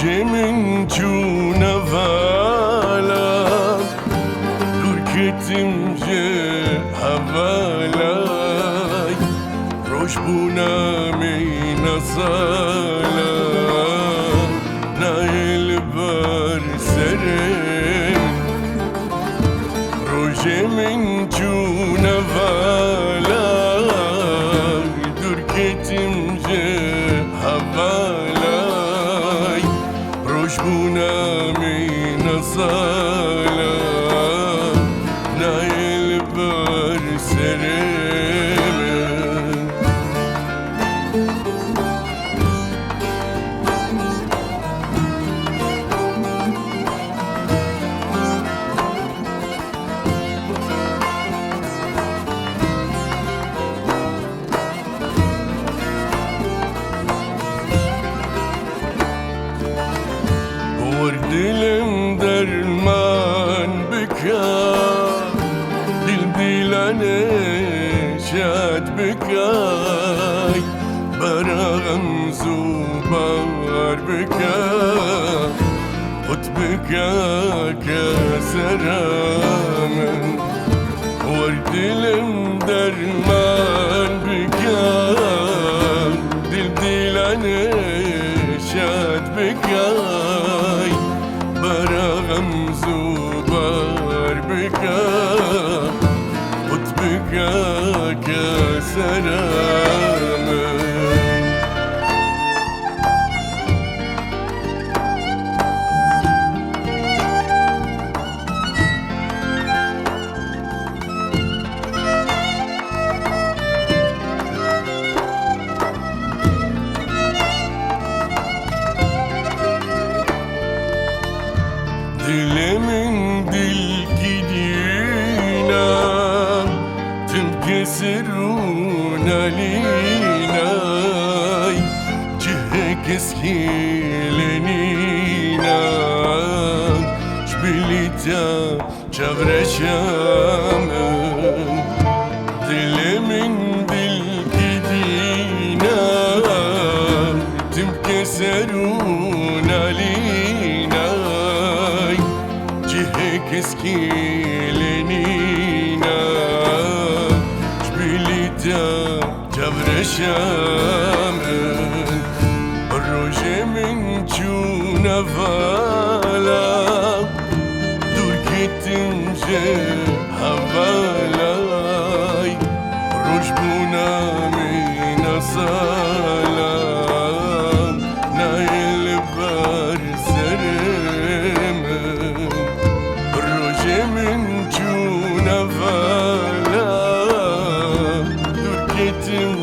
من جونه والا درکتیم جه حوالای روش بونم این سالا نایل بر سرم روش من جونه والا درکتیم جه حوالای روش بونم این سالا نایل بر سرم dilim derman bika dil dilane şad bikay barağım zubar bika ut bika keseramın var dilim derman bika dil dilane şad bikay barağım zubar bika ut bika keseramın Dilimin dil gidina tüm kesirun alinay cihek eskilenina şbilita çavreşamın dilimin dil gidina tüm kesirun alinay cihek eskilenina şbilita çavreşamın rojemin çuna vala dur gittim je havalay roj bunami nasalam nail bar seremin rojemin çuna vala dur gittim